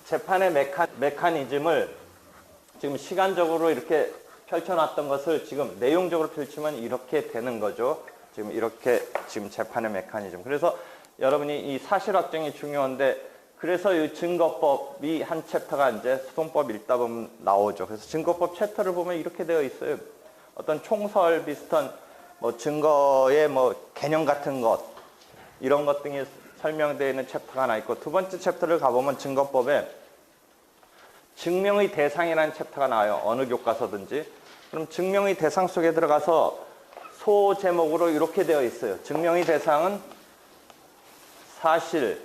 재판의 메커니즘을 지금 시간적으로 이렇게 펼쳐놨던 것을 지금 내용적으로 펼치면 이렇게 되는 거죠. 지금 이렇게 지금 재판의 메커니즘. 그래서 여러분이 이 사실 확정이 중요한데, 그래서 이 증거법이 한 챕터가 이제 소송법 읽다 보면 나오죠. 그래서 증거법 챕터를 보면 이렇게 되어 있어요. 어떤 총설 비슷한 뭐 증거의 뭐 개념 같은 것, 이런 것 등이 설명되어 있는 챕터가 하나 있고, 두 번째 챕터를 가보면 증거법에 증명의 대상이라는 챕터가 나와요. 어느 교과서든지. 그럼 증명의 대상 속에 들어가서 소 제목으로 이렇게 되어 있어요. 증명의 대상은 사실,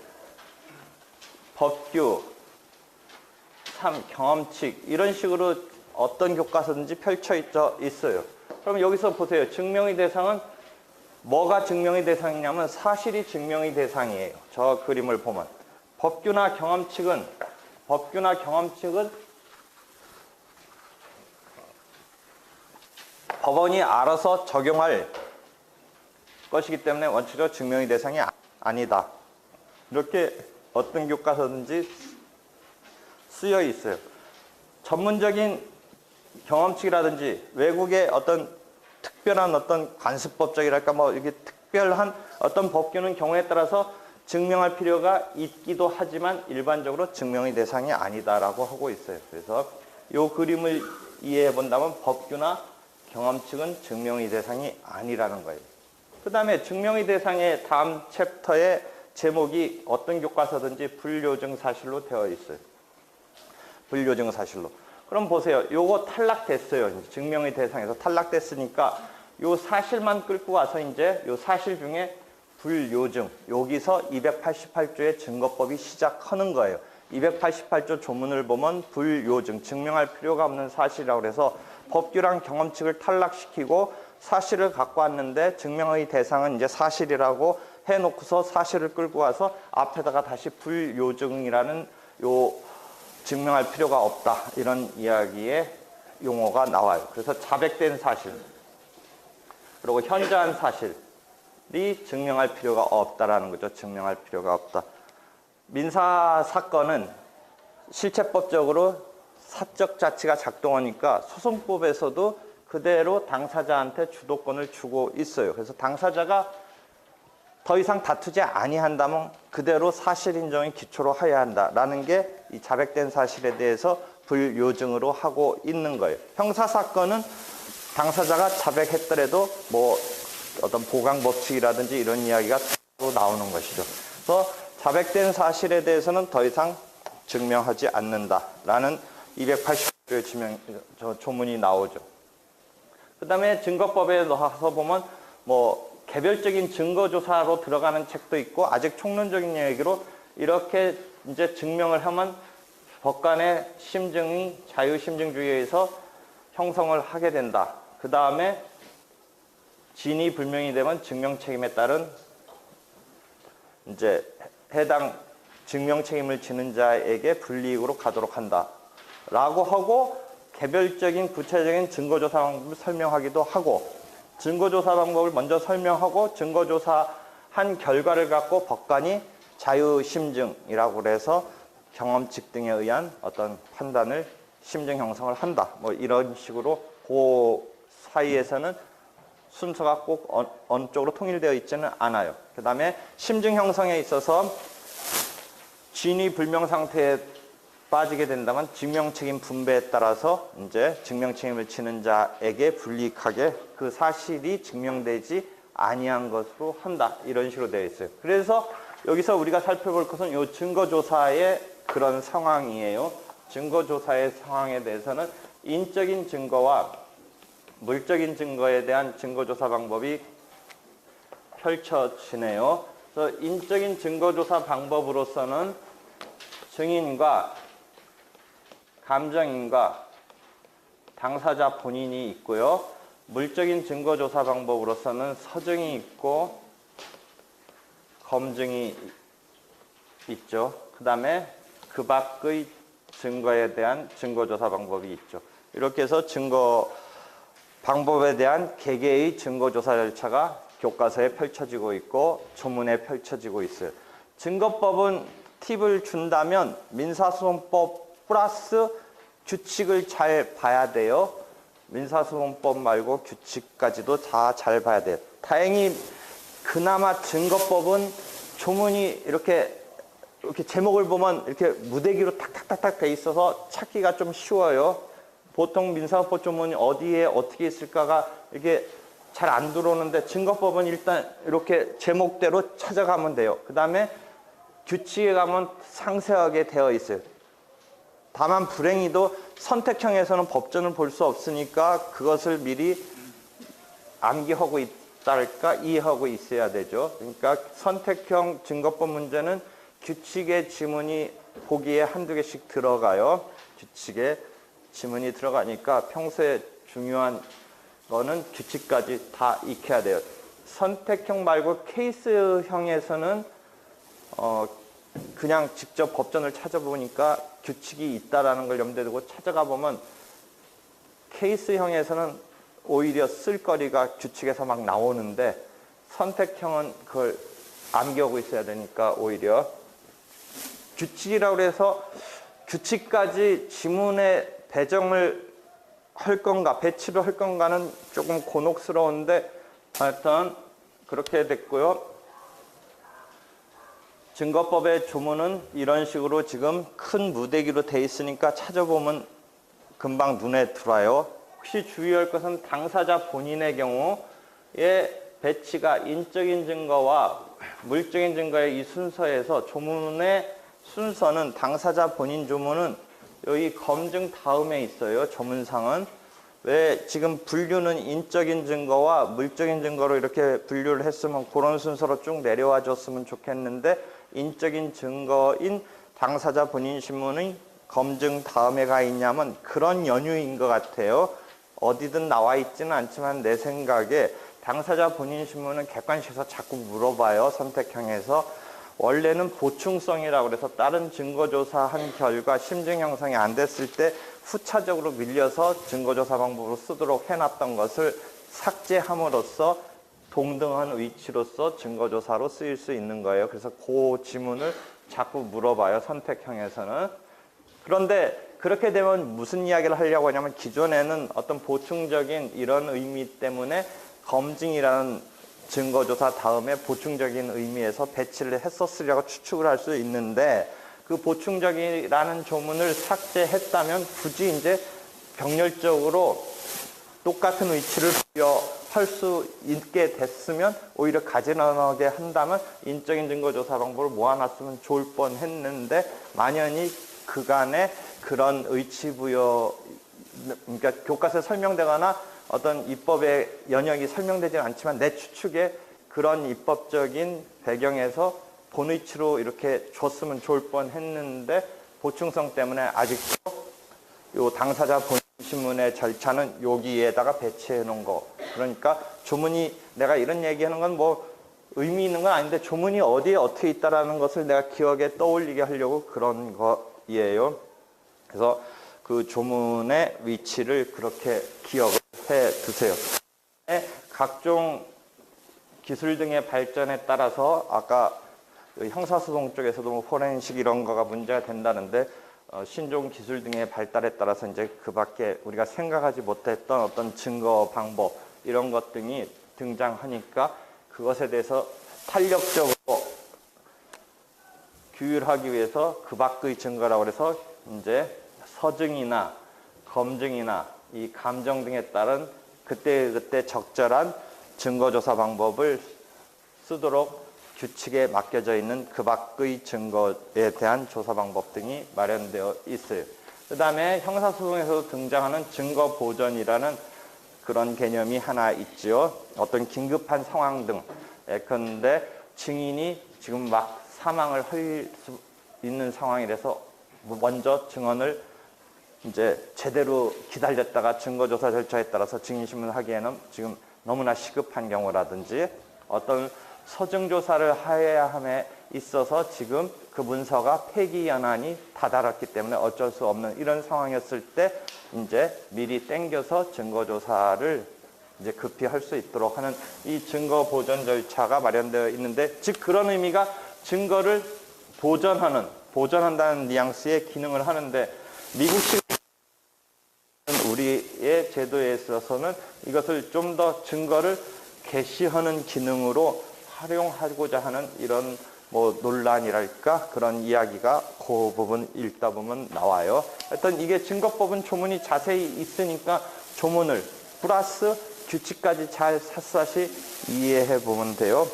법규, 경험칙, 이런 식으로 어떤 교과서든지 펼쳐 있어요. 그럼 여기서 보세요. 증명의 대상은 뭐가 증명의 대상이냐면 사실이 증명의 대상이에요. 저 그림을 보면. 법규나 경험칙은 법원이 알아서 적용할 것이기 때문에 원칙적으로 증명의 대상이 아니다. 이렇게 어떤 교과서든지 쓰여 있어요. 전문적인 경험칙이라든지 외국의 어떤 특별한 어떤 관습법적이랄까 뭐 이게 특별한 어떤 법규는 경우에 따라서 증명할 필요가 있기도 하지만 일반적으로 증명의 대상이 아니다라고 하고 있어요. 그래서 이 그림을 이해해 본다면 법규나 경험칙은 증명의 대상이 아니라는 거예요. 그 다음에 증명의 대상의 다음 챕터의 제목이 어떤 교과서든지 불요증 사실로 되어 있어요. 불요증 사실로. 그럼 보세요. 요거 탈락됐어요. 이제 증명의 대상에서 탈락됐으니까 요 사실만 끌고 와서 이제 요 사실 중에 불요증, 여기서 288조의 증거법이 시작하는 거예요. 288조 조문을 보면 불요증, 증명할 필요가 없는 사실이라고 해서 법규랑 경험칙을 탈락시키고 사실을 갖고 왔는데 증명의 대상은 이제 사실이라고 해놓고서 사실을 끌고 와서 앞에다가 다시 불요증이라는 요 증명할 필요가 없다, 이런 이야기의 용어가 나와요. 그래서 자백된 사실 그리고 현저한 사실이 증명할 필요가 없다라는 거죠. 증명할 필요가 없다. 민사 사건은 실체법적으로 사적 자치가 작동하니까 소송법에서도 그대로 당사자한테 주도권을 주고 있어요. 그래서 당사자가 더 이상 다투지 아니한다면 그대로 사실 인정의 기초로 해야 한다라는 게 이 자백된 사실에 대해서 불요증으로 하고 있는 거예요. 형사 사건은 당사자가 자백했더라도 뭐 어떤 보강 법칙이라든지 이런 이야기가 또 나오는 것이죠. 그래서 자백된 사실에 대해서는 더 이상 증명하지 않는다라는 280조의 조문이 나오죠. 그 다음에 증거법에 나와서 보면 뭐 개별적인 증거조사로 들어가는 책도 있고 아직 총론적인 얘기로 이렇게 이제 증명을 하면 법관의 심증이 자유심증주의에 의해서 형성을 하게 된다. 그 다음에 진위 불명이 되면 증명 책임에 따른 이제 해당 증명 책임을 지는 자에게 불이익으로 가도록 한다. 라고 하고 개별적인 구체적인 증거조사 방법을 설명하기도 하고 증거조사 방법을 먼저 설명하고 증거조사한 결과를 갖고 법관이 자유심증이라고 해서 경험칙 등에 의한 어떤 판단을 심증 형성을 한다. 뭐 이런 식으로 그 사이에서는 순서가 꼭 어느 쪽으로 통일되어 있지는 않아요. 그 다음에 심증 형성에 있어서 진위 불명 상태에 빠지게 된다면 증명책임 분배에 따라서 이제 증명책임을 지는 자에게 불이익하게 그 사실이 증명되지 아니한 것으로 한다. 이런 식으로 되어 있어요. 그래서 여기서 우리가 살펴볼 것은 이 증거조사의 그런 상황이에요. 증거조사의 상황에 대해서는 인적인 증거와 물적인 증거에 대한 증거조사 방법이 펼쳐지네요. 그래서 인적인 증거조사 방법으로서는 증인과 감정인과 당사자 본인이 있고요. 물적인 증거조사 방법으로서는 서증이 있고 검증이 있죠. 그 다음에 그 밖의 증거에 대한 증거조사 방법이 있죠. 이렇게 해서 증거 방법에 대한 개개의 증거조사 절차가 교과서에 펼쳐지고 있고 조문에 펼쳐지고 있어요. 증거법은 팁을 준다면 민사소송법 플러스 규칙을 잘 봐야 돼요. 민사소송법 말고 규칙까지도 다 잘 봐야 돼요. 다행히 그나마 증거법은 조문이 이렇게 제목을 보면 이렇게 무대기로 탁탁탁탁 돼 있어서 찾기가 좀 쉬워요. 보통 민사법 조문이 어디에 어떻게 있을까가 이게 잘 안 들어오는데 증거법은 일단 이렇게 제목대로 찾아가면 돼요. 그 다음에 규칙에 가면 상세하게 되어 있어요. 다만 불행히도 선택형에서는 법전을 볼 수 없으니까 그것을 미리 암기하고 있달까 이해하고 있어야 되죠. 그러니까 선택형 증거법 문제는 규칙의 지문이 보기에 한두 개씩 들어가요. 규칙에 지문이 들어가니까 평소에 중요한 거는 규칙까지 다 익혀야 돼요. 선택형 말고 케이스형에서는 그냥 직접 법전을 찾아보니까 규칙이 있다라는 걸 염두에 두고 찾아가 보면 케이스형에서는 오히려 쓸거리가 규칙에서 막 나오는데 선택형은 그걸 암기하고 있어야 되니까 오히려 규칙이라고 해서 규칙까지 지문에 배정을 할 건가 배치를 할 건가는 조금 곤혹스러운데 하여튼 그렇게 됐고요. 증거법의 조문은 이런 식으로 지금 큰 무대기로 돼 있으니까 찾아보면 금방 눈에 들어와요. 혹시 주의할 것은 당사자 본인의 경우에 배치가 인적인 증거와 물적인 증거의 이 순서에서 조문의 순서는 당사자 본인 조문은 여기 검증 다음에 있어요. 조문상은. 왜 지금 분류는 인적인 증거와 물적인 증거로 이렇게 분류를 했으면 그런 순서로 쭉 내려와 줬으면 좋겠는데 인적인 증거인 당사자 본인 신문이 검증 다음에 가 있냐면 그런 연유인 것 같아요. 어디든 나와 있지는 않지만 내 생각에 당사자 본인 신문은 객관식에서 자꾸 물어봐요. 선택형에서. 원래는 보충성이라고 해서 다른 증거조사한 결과 심증 형성이 안 됐을 때 후차적으로 밀려서 증거조사 방법으로 쓰도록 해놨던 것을 삭제함으로써 동등한 위치로서 증거조사로 쓰일 수 있는 거예요. 그래서 그 지문을 자꾸 물어봐요. 선택형에서는. 그런데 그렇게 되면 무슨 이야기를 하려고 하냐면 기존에는 어떤 보충적인 이런 의미 때문에 검증이라는 증거조사 다음에 보충적인 의미에서 배치를 했었으려고 추측을 할 수 있는데 그 보충적이라는 조문을 삭제했다면 굳이 이제 병렬적으로 똑같은 위치를 부여할 수 있게 됐으면 오히려 가지런하게 한다면 인적인 증거조사 방법을 모아놨으면 좋을 뻔했는데 만연히 그간에 그런 의치부여 그러니까 교과서에 설명되거나 어떤 입법의 연역이 설명되지는 않지만 내 추측에 그런 입법적인 배경에서 본위치로 이렇게 줬으면 좋을 뻔했는데 보충성 때문에 아직도 요 당사자 본신문의 절차는 여기에다가 배치해 놓은 거. 그러니까 조문이 내가 이런 얘기하는 건 뭐 의미 있는 건 아닌데 조문이 어디에 어떻게 있다라는 것을 내가 기억에 떠올리게 하려고 그런 거예요. 그래서 그 조문의 위치를 그렇게 기억을 해 두세요. 각종 기술 등의 발전에 따라서 아까 형사소송 쪽에서도 뭐 포렌식 이런 거가 문제가 된다는데 신종 기술 등의 발달에 따라서 이제 그 밖에 우리가 생각하지 못했던 어떤 증거 방법 이런 것 등이 등장하니까 그것에 대해서 탄력적으로 규율하기 위해서 그 밖의 증거라고 해서 이제 서증이나 검증이나 이 감정 등에 따른 그때그때 적절한 증거조사 방법을 쓰도록 규칙에 맡겨져 있는 그 밖의 증거에 대한 조사 방법 등이 마련되어 있어요. 그 다음에 형사소송에서도 등장하는 증거보전이라는 그런 개념이 하나 있죠. 어떤 긴급한 상황 등 예컨대 증인이 지금 막 사망을 할 수 있는 상황이라서 먼저 증언을 이제 제대로 기다렸다가 증거조사 절차에 따라서 증인신문을 하기에는 지금 너무나 시급한 경우라든지 어떤 서증조사를 해야 함에 있어서 지금 그 문서가 폐기 연한이 다다랐기 때문에 어쩔 수 없는 이런 상황이었을 때 이제 미리 땡겨서 증거조사를 이제 급히 할 수 있도록 하는 이 증거 보존 절차가 마련되어 있는데, 즉 그런 의미가 증거를 보존한다는 뉘앙스의 기능을 하는데, 미국식 우리의 제도에 있어서는 이것을 좀 더 증거를 게시하는 기능으로 활용하고자 하는 이런 논란이랄까 그런 이야기가 그 부분 읽다 보면 나와요. 하여튼 이게 증거법은 조문이 자세히 있으니까 조문을 플러스 규칙까지 잘 샅샅이 이해해 보면 돼요.